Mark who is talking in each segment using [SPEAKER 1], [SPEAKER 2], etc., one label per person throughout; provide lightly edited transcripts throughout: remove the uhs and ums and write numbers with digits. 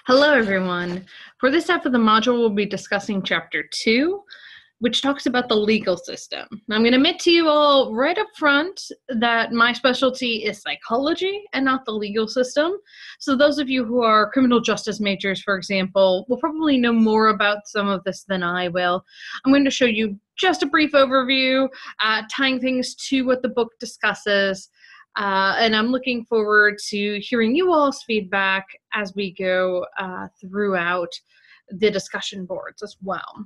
[SPEAKER 1] Hello, everyone. For this half of the module, we'll be discussing Chapter 2, which talks about the legal system. I'm going to admit to you all right up front that my specialty is psychology and not the legal system. So those of you who are criminal justice majors, for example, will probably know more about some of this than I will. I'm going to show you just a brief overview, tying things to what the book discusses. And I'm looking forward to hearing you all's feedback as we go throughout the discussion boards as well.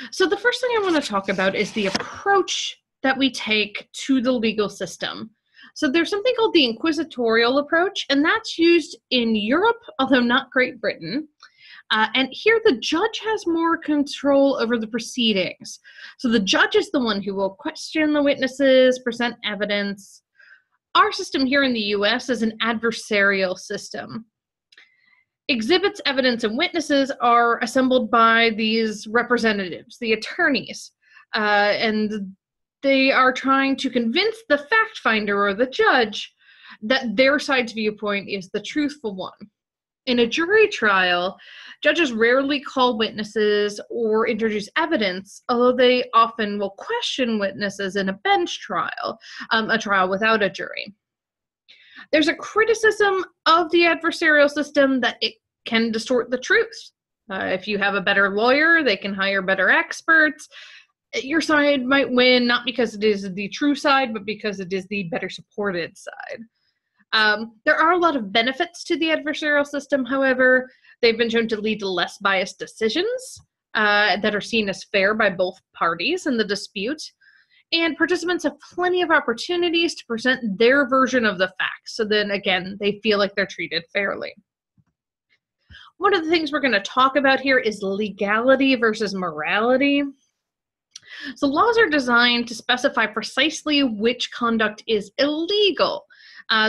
[SPEAKER 1] So the first thing I want to talk about is the approach that we take to the legal system. So there's something called the inquisitorial approach, and that's used in Europe, although not Great Britain. And here the judge has more control over the proceedings. So the judge is the one who will question the witnesses, present evidence. Our system here in the US is an adversarial system. Exhibits, evidence, and witnesses are assembled by these representatives, the attorneys, and they are trying to convince the fact finder or the judge that their side's viewpoint is the truthful one. In a jury trial, judges rarely call witnesses or introduce evidence, although they often will question witnesses in a bench trial, a trial without a jury. There's a criticism of the adversarial system that it can distort the truth. If you have a better lawyer, they can hire better experts. Your side might win, not because it is the true side, but because it is the better supported side. There are a lot of benefits to the adversarial system, however. They've been shown to lead to less biased decisions that are seen as fair by both parties in the dispute. And participants have plenty of opportunities to present their version of the facts. So then again, they feel like they're treated fairly. One of the things we're going to talk about here is legality versus morality. So laws are designed to specify precisely which conduct is illegal.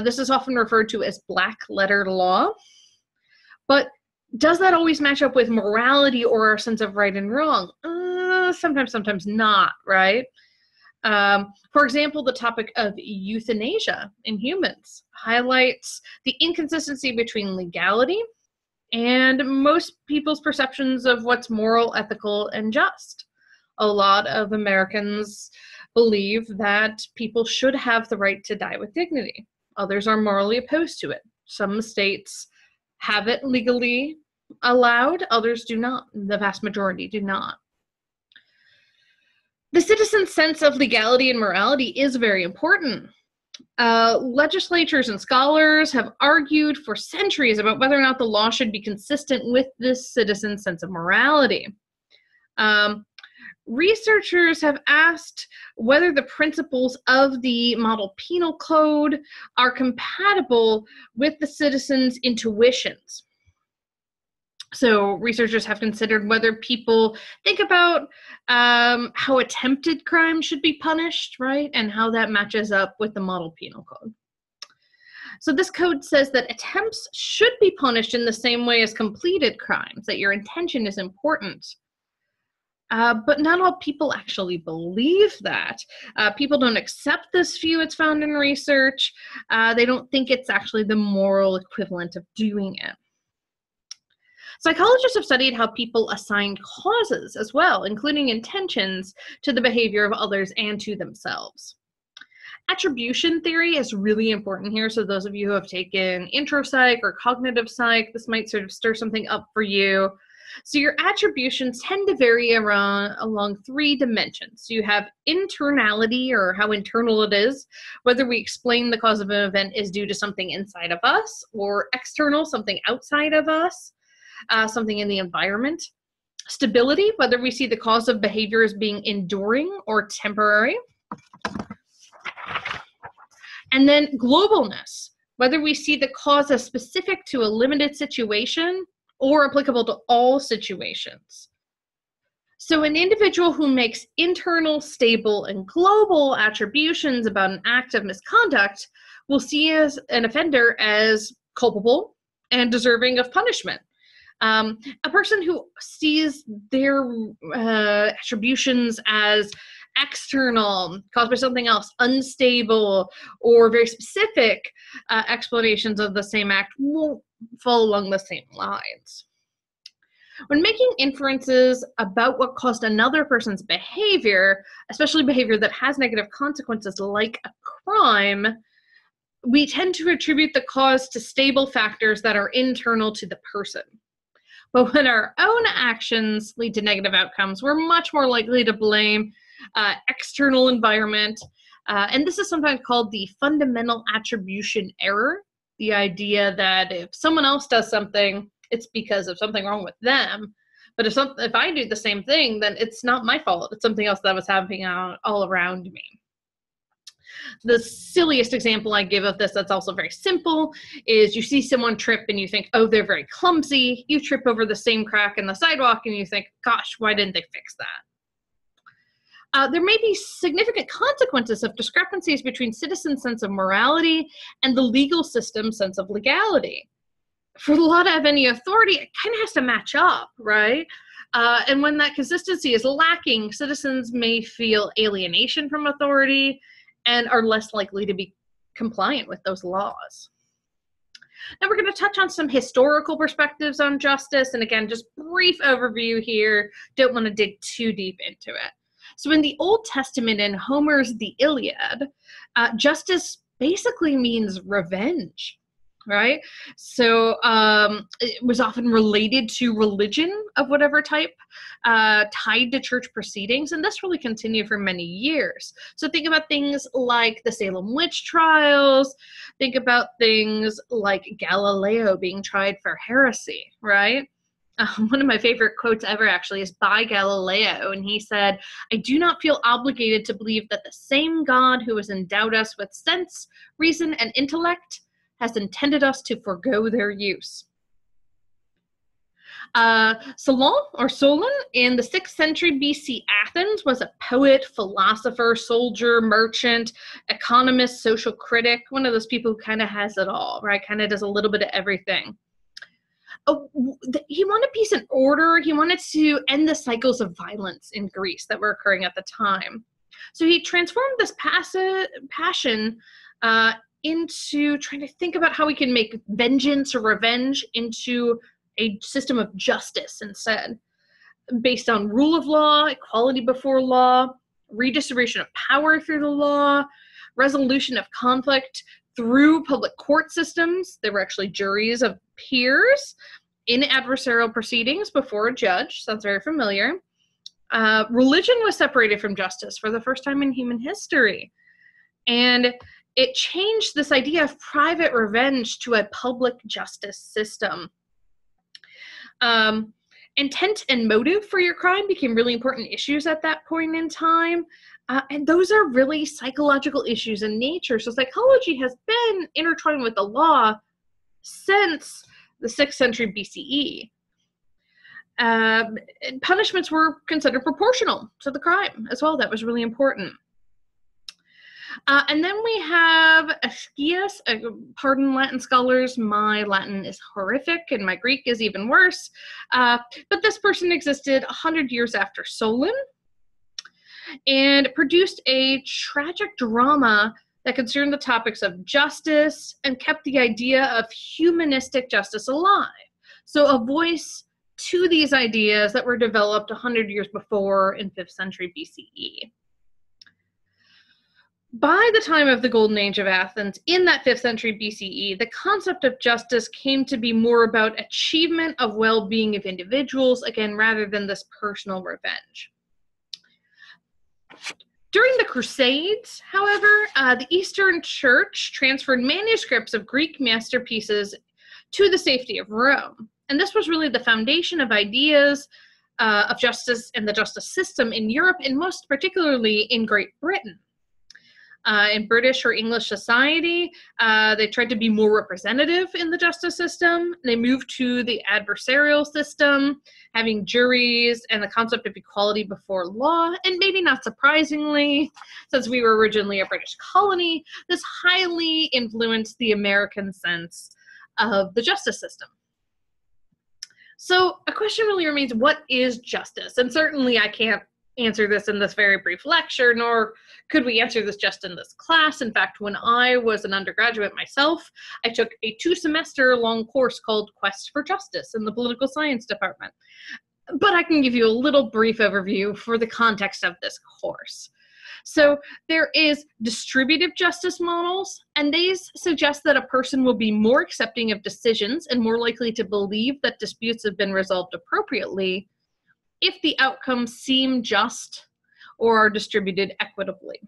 [SPEAKER 1] This is often referred to as black letter law. But does that always match up with morality or our sense of right and wrong? Sometimes not, right? For example, the topic of euthanasia in humans highlights the inconsistency between legality and most people's perceptions of what's moral, ethical, and just. A lot of Americans believe that people should have the right to die with dignity. Others are morally opposed to it. Some states have it legally allowed, others do not. The vast majority do not. The citizen's sense of legality and morality is very important. Legislatures and scholars have argued for centuries about whether or not the law should be consistent with this citizen's sense of morality. Researchers have asked whether the principles of the model penal code are compatible with the citizen's intuitions. So researchers have considered whether people think about how attempted crime should be punished, right? And how that matches up with the model penal code. So this code says that attempts should be punished in the same way as completed crimes, that your intention is important. But not all people actually believe that. People don't accept this view. It's found in research. They don't think it's actually the moral equivalent of doing it. Psychologists have studied how people assign causes as well, including intentions, to the behavior of others and to themselves. Attribution theory is really important here. So those of you who have taken intro psych or cognitive psych, this might sort of stir something up for you. So your attributions tend to vary along three dimensions. So you have internality, or how internal it is, whether we explain the cause of an event is due to something inside of us, or external, something outside of us, something in the environment. Stability, whether we see the cause of behavior as being enduring or temporary. And then globalness, whether we see the cause as specific to a limited situation or applicable to all situations. So an individual who makes internal, stable, and global attributions about an act of misconduct will see as an offender as culpable and deserving of punishment. A person who sees their attributions as External, caused by something else, unstable, or very specific explanations of the same act won't fall along the same lines. When making inferences about what caused another person's behavior, especially behavior that has negative consequences like a crime, we tend to attribute the cause to stable factors that are internal to the person. But when our own actions lead to negative outcomes, we're much more likely to blame external environment. And this is sometimes called the fundamental attribution error, the idea that if someone else does something, it's because of something wrong with them. But if I do the same thing, then it's not my fault. It's something else that was happening all around me. The silliest example I give of this that's also very simple is you see someone trip and you think, oh, they're very clumsy. You trip over the same crack in the sidewalk and you think, gosh, why didn't they fix that? There may be significant consequences of discrepancies between citizens' sense of morality and the legal system's sense of legality. For the law to have any authority, it kind of has to match up, right? And when that consistency is lacking, citizens may feel alienation from authority and are less likely to be compliant with those laws. Now we're going to touch on some historical perspectives on justice. And again, just brief overview here. Don't want to dig too deep into it. So in the Old Testament, in Homer's The Iliad, justice basically means revenge, right? So it was often related to religion of whatever type, tied to church proceedings, and this really continued for many years. So think about things like the Salem witch trials, think about things like Galileo being tried for heresy, right? One of my favorite quotes ever actually is by Galileo, and he said, "I do not feel obligated to believe that the same God who has endowed us with sense, reason, and intellect has intended us to forego their use." Solon in the 6th century BC Athens was a poet, philosopher, soldier, merchant, economist, social critic, one of those people who kind of has it all, right? Kind of does a little bit of everything. He wanted peace and order. He wanted to end the cycles of violence in Greece that were occurring at the time. So he transformed this passion into trying to think about how we can make vengeance or revenge into a system of justice instead, based on rule of law, equality before law, redistribution of power through the law, resolution of conflict through public court systems. There were actually juries of peers in adversarial proceedings before a judge. Sounds very familiar. Religion was separated from justice for the first time in human history. And it changed this idea of private revenge to a public justice system. Intent and motive for your crime became really important issues at that point in time. And those are really psychological issues in nature. So psychology has been intertwined with the law since the 6th century BCE. And punishments were considered proportional to the crime as well. That was really important. And then we have Aeschylus. Pardon Latin scholars, my Latin is horrific and my Greek is even worse. But this person existed 100 years after Solon and produced a tragic drama that concerned the topics of justice and kept the idea of humanistic justice alive. So a voice to these ideas that were developed 100 years before in 5th century BCE. By the time of the Golden Age of Athens, in that 5th century BCE, the concept of justice came to be more about achievement of well-being of individuals, again, rather than this personal revenge. During the Crusades, however, the Eastern Church transferred manuscripts of Greek masterpieces to the safety of Rome. And this was really the foundation of ideas of justice and the justice system in Europe, and most particularly in Great Britain. In British or English society, they tried to be more representative in the justice system. They moved to the adversarial system, having juries and the concept of equality before law. And maybe not surprisingly, since we were originally a British colony, this highly influenced the American sense of the justice system. So a question really remains, what is justice? And certainly I can't answer this in this very brief lecture, nor could we answer this just in this class. In fact, when I was an undergraduate myself, I took a 2-semester-long course called Quest for Justice in the political science department. But I can give you a little brief overview for the context of this course. So there is distributive justice models, and these suggest that a person will be more accepting of decisions and more likely to believe that disputes have been resolved appropriately if the outcomes seem just or are distributed equitably.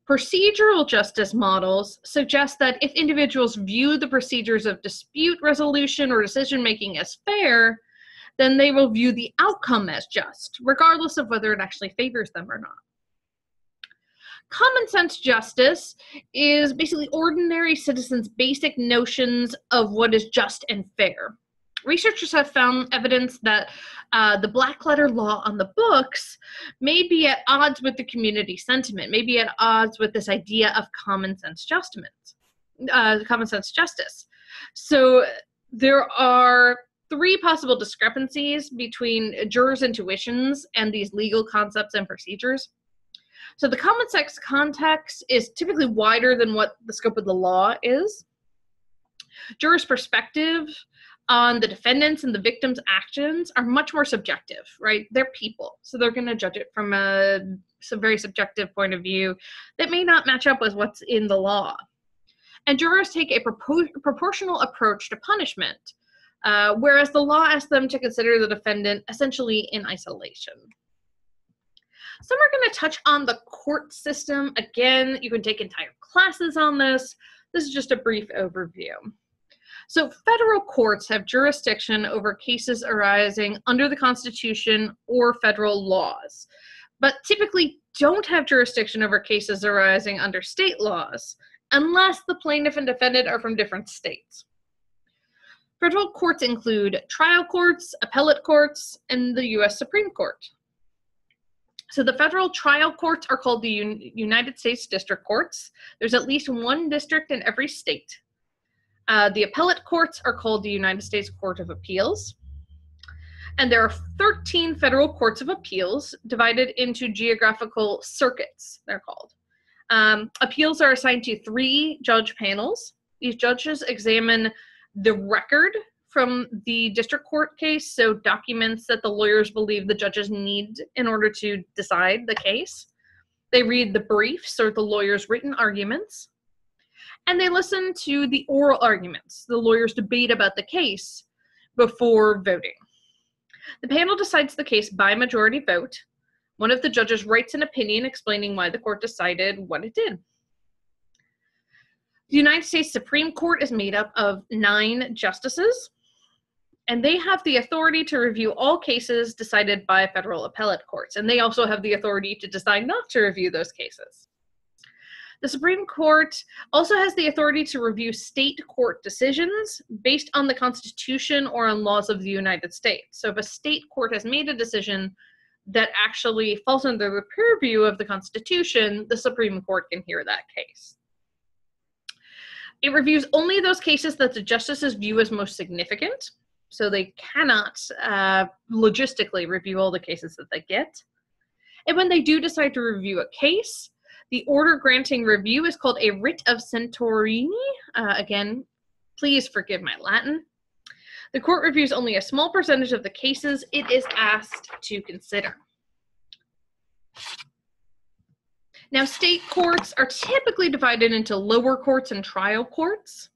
[SPEAKER 1] Procedural justice models suggest that if individuals view the procedures of dispute resolution or decision-making as fair, then they will view the outcome as just, regardless of whether it actually favors them or not. Common sense justice is basically ordinary citizens' basic notions of what is just and fair. Researchers have found evidence that the black letter law on the books may be at odds with the community sentiment, may be at odds with this idea of common sense justice. So there are 3 possible discrepancies between jurors' intuitions and these legal concepts and procedures. So the common sense context is typically wider than what the scope of the law is. Jurors' perspective on the defendants and the victims' actions are much more subjective, right? They're people, so they're going to judge it from some very subjective point of view that may not match up with what's in the law. And jurors take a proportional approach to punishment, whereas the law asks them to consider the defendant essentially in isolation. So we're going to touch on the court system. Again, you can take entire classes on this. This is just a brief overview. So federal courts have jurisdiction over cases arising under the Constitution or federal laws, but typically don't have jurisdiction over cases arising under state laws, unless the plaintiff and defendant are from different states. Federal courts include trial courts, appellate courts, and the U.S. Supreme Court. So the federal trial courts are called the United States District Courts. There's at least 1 district in every state. The appellate courts are called the United States Court of Appeals. And there are 13 federal courts of appeals divided into geographical circuits, they're called. Appeals are assigned to 3 judge panels. These judges examine the record from the district court case, so documents that the lawyers believe the judges need in order to decide the case. They read the briefs or the lawyers' written arguments, and they listen to the oral arguments, the lawyers' debate about the case before voting. The panel decides the case by majority vote. One of the judges writes an opinion explaining why the court decided what it did. The United States Supreme Court is made up of 9 justices, and they have the authority to review all cases decided by federal appellate courts, and they also have the authority to decide not to review those cases. The Supreme Court also has the authority to review state court decisions based on the Constitution or on laws of the United States. So if a state court has made a decision that actually falls under the purview of the Constitution, the Supreme Court can hear that case. It reviews only those cases that the justices view as most significant. So they cannot logistically review all the cases that they get. And when they do decide to review a case, the order granting review is called a writ of centoriini. Again, please forgive my Latin. The court reviews only a small percentage of the cases it is asked to consider. Now, state courts are typically divided into lower courts and trial courts.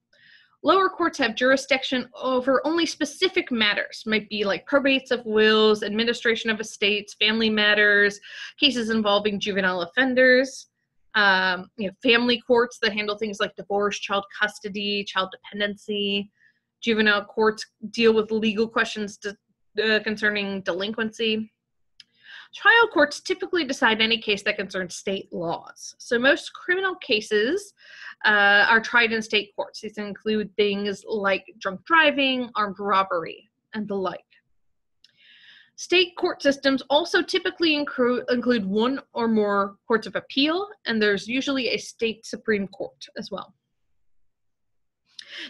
[SPEAKER 1] Lower courts have jurisdiction over only specific matters, might be like probates of wills, administration of estates, family matters, cases involving juvenile offenders, family courts that handle things like divorce, child custody, child dependency. Juvenile courts deal with legal questions concerning delinquency. Trial courts typically decide any case that concerns state laws. So most criminal cases are tried in state courts. These include things like drunk driving, armed robbery, and the like. State court systems also typically include 1 or more courts of appeal, and there's usually a state Supreme Court as well.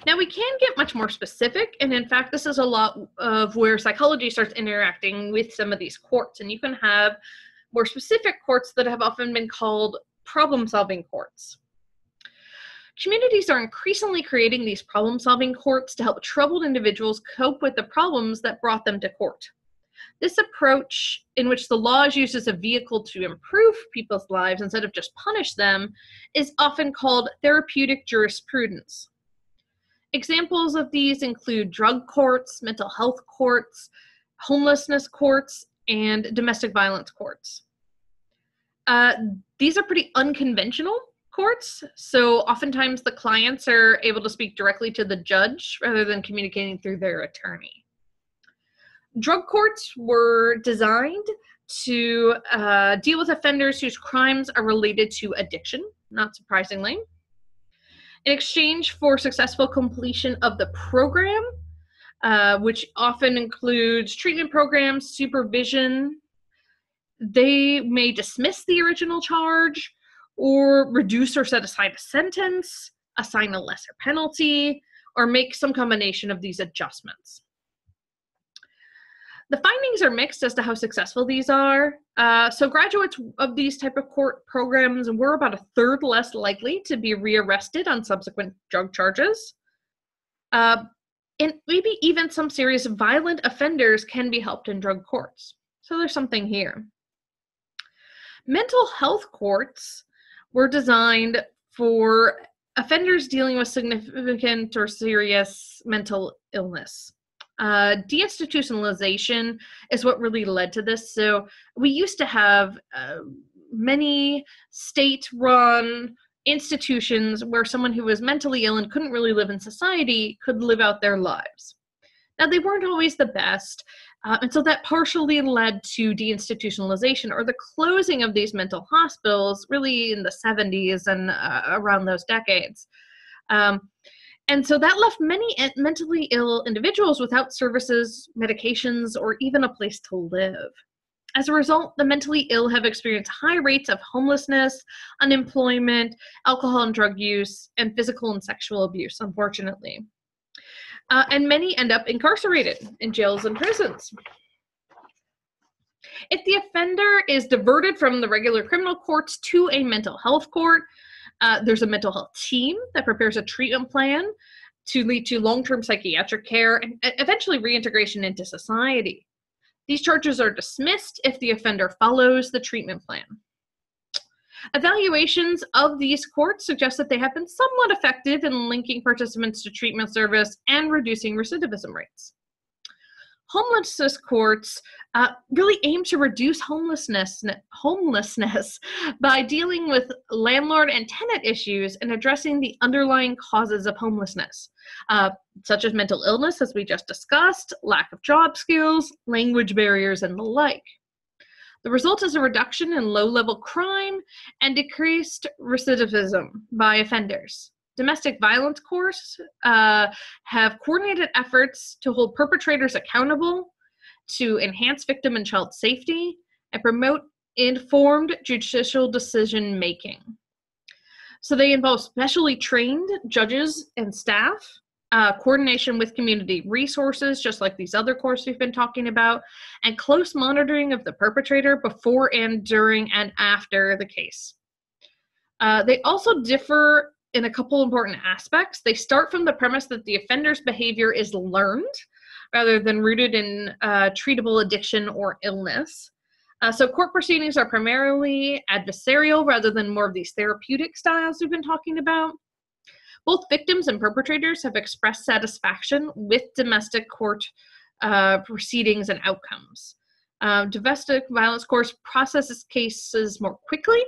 [SPEAKER 1] Now, we can get much more specific, and in fact, this is a lot of where psychology starts interacting with some of these courts, and you can have more specific courts that have often been called problem-solving courts. Communities are increasingly creating these problem-solving courts to help troubled individuals cope with the problems that brought them to court. This approach, in which the law is used as a vehicle to improve people's lives instead of just punish them, is often called therapeutic jurisprudence. Examples of these include drug courts, mental health courts, homelessness courts, and domestic violence courts. These are pretty unconventional courts, so oftentimes the clients are able to speak directly to the judge rather than communicating through their attorney. Drug courts were designed to deal with offenders whose crimes are related to addiction, not surprisingly. In exchange for successful completion of the program, which often includes treatment programs, supervision, they may dismiss the original charge or reduce or set aside a sentence, assign a lesser penalty, or make some combination of these adjustments. The findings are mixed as to how successful these are. So graduates of these type of court programs were about a third less likely to be rearrested on subsequent drug charges. And maybe even some serious violent offenders can be helped in drug courts. So there's something here. Mental health courts were designed for offenders dealing with significant or serious mental illness. Deinstitutionalization is what really led to this. So we used to have many state-run institutions where someone who was mentally ill and couldn't really live in society could live out their lives. Now, they weren't always the best, and so that partially led to deinstitutionalization, or the closing of these mental hospitals, really in the 70s and around those decades. And so that left many mentally ill individuals without services, medications, or even a place to live. As a result, the mentally ill have experienced high rates of homelessness, unemployment, alcohol and drug use, and physical and sexual abuse, unfortunately. And many end up incarcerated in jails and prisons. If the offender is diverted from the regular criminal courts to a mental health court, there's a mental health team that prepares a treatment plan to lead to long-term psychiatric care and eventually reintegration into society. These charges are dismissed if the offender follows the treatment plan. Evaluations of these courts suggest that they have been somewhat effective in linking participants to treatment service and reducing recidivism rates. Homelessness courts really aim to reduce homelessness by dealing with landlord and tenant issues and addressing the underlying causes of homelessness, such as mental illness, as we just discussed, lack of job skills, language barriers, and the like. The result is a reduction in low-level crime and decreased recidivism by offenders. Domestic violence courts have coordinated efforts to hold perpetrators accountable, to enhance victim and child safety, and promote informed judicial decision-making. So they involve specially trained judges and staff, coordination with community resources, just like these other courses we've been talking about, and close monitoring of the perpetrator before and during and after the case. They also differ in a couple important aspects. They start from the premise that the offender's behavior is learned rather than rooted in treatable addiction or illness. So court proceedings are primarily adversarial rather than more of these therapeutic styles we've been talking about. Both victims and perpetrators have expressed satisfaction with domestic court proceedings and outcomes. Domestic violence courts processes cases more quickly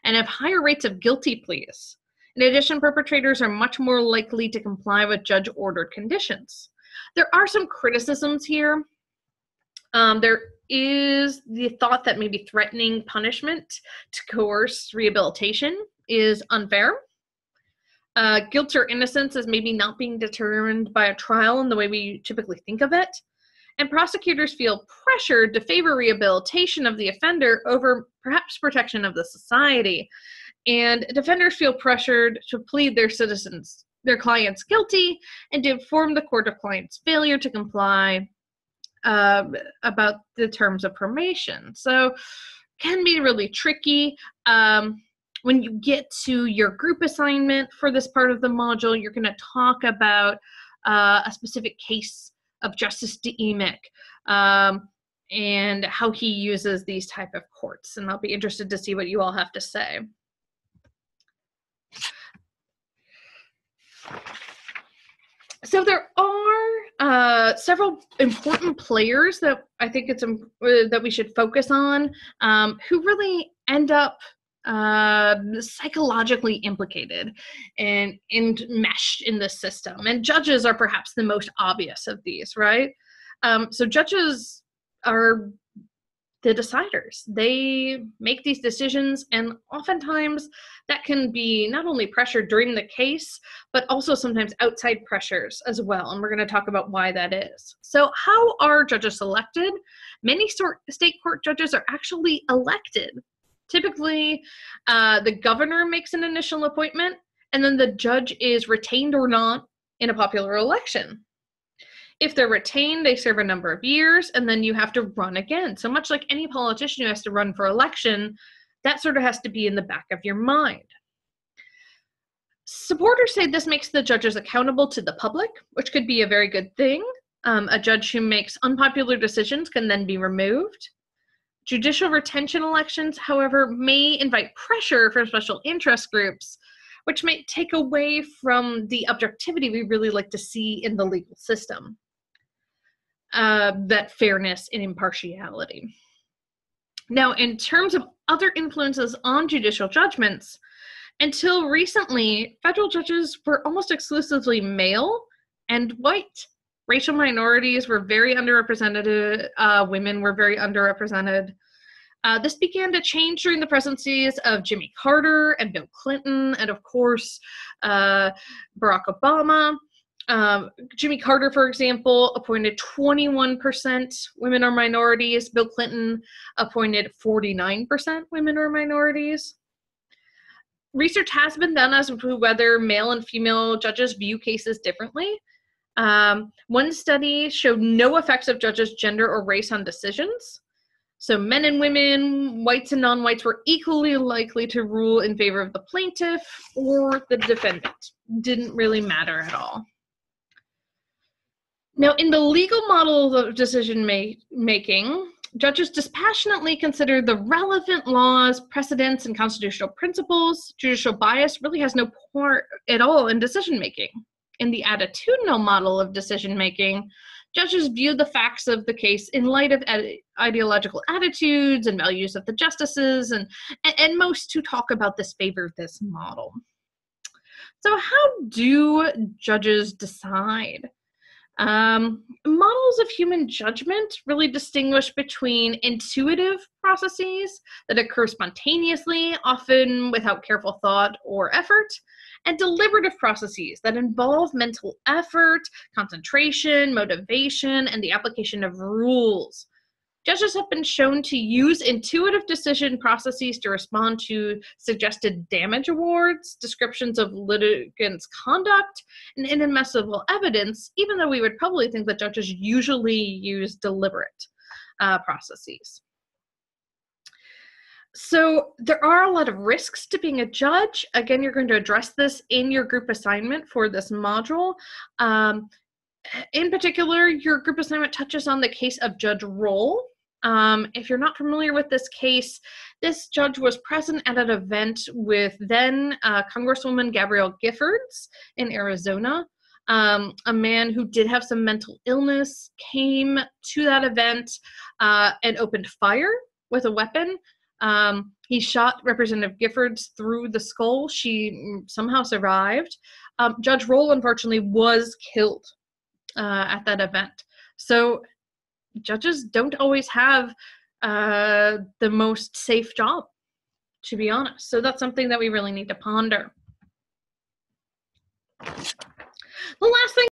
[SPEAKER 1] and have higher rates of guilty pleas. In addition, perpetrators are much more likely to comply with judge-ordered conditions. There are some criticisms here. There is the thought that maybe threatening punishment to coerce rehabilitation is unfair. Guilt or innocence is maybe not being determined by a trial in the way we typically think of it. And prosecutors feel pressured to favor rehabilitation of the offender over perhaps protection of the society. And defenders feel pressured to plead their citizens' their clients guilty and to inform the court of client's failure to comply about the terms of probation. So can be really tricky. When you get to your group assignment for this part of the module, you're going to talk about a specific case of Justice Deemick and how he uses these type of courts. And I'll be interested to see what you all have to say. So there are several important players that I think it's that we should focus on who really end up psychologically implicated and enmeshed in this system. And judges are perhaps the most obvious of these, right? So judges are the deciders. They make these decisions, and oftentimes that can be not only pressure during the case, but also sometimes outside pressures as well. And we're going to talk about why that is. So how are judges selected? Many state court judges are actually elected. Typically, the governor makes an initial appointment, and then the judge is retained or not in a popular election. If they're retained, they serve a number of years, and then you have to run again. So much like any politician who has to run for election, that sort of has to be in the back of your mind. Supporters say this makes the judges accountable to the public, which could be a very good thing. A judge who makes unpopular decisions can then be removed. Judicial retention elections, however, may invite pressure from special interest groups, which may take away from the objectivity we really like to see in the legal system. That fairness and impartiality. Now, in terms of other influences on judicial judgments, until recently, federal judges were almost exclusively male and white. Racial minorities were very underrepresented. Women were very underrepresented. This began to change during the presidencies of Jimmy Carter and Bill Clinton, and of course, Barack Obama. Jimmy Carter, for example, appointed 21% women or minorities. Bill Clinton appointed 49% women or minorities. Research has been done as to whether male and female judges view cases differently. One study showed no effects of judges' gender or race on decisions. So men and women, whites and non-whites, were equally likely to rule in favor of the plaintiff or the defendant. Didn't really matter at all. Now, in the legal model of decision making, judges dispassionately consider the relevant laws, precedents, and constitutional principles. Judicial bias really has no part at all in decision making. In the attitudinal model of decision making, judges view the facts of the case in light of ideological attitudes and values of the justices, and most who talk about this favor this model. So how do judges decide? Models of human judgment really distinguish between intuitive processes that occur spontaneously, often without careful thought or effort, and deliberative processes that involve mental effort, concentration, motivation, and the application of rules. Judges have been shown to use intuitive decision processes to respond to suggested damage awards, descriptions of litigants' conduct, and inadmissible evidence, even though we would probably think that judges usually use deliberate processes. So there are a lot of risks to being a judge. Again, you're going to address this in your group assignment for this module. In particular, your group assignment touches on the case of Judge Roll. If you're not familiar with this case, this judge was present at an event with then Congresswoman Gabrielle Giffords in Arizona. A man who did have some mental illness came to that event and opened fire with a weapon. He shot Representative Giffords through the skull. She somehow survived. Judge Roll, unfortunately, was killed at that event. So judges don't always have the most safe job, to be honest. So that's something that we really need to ponder. The last thing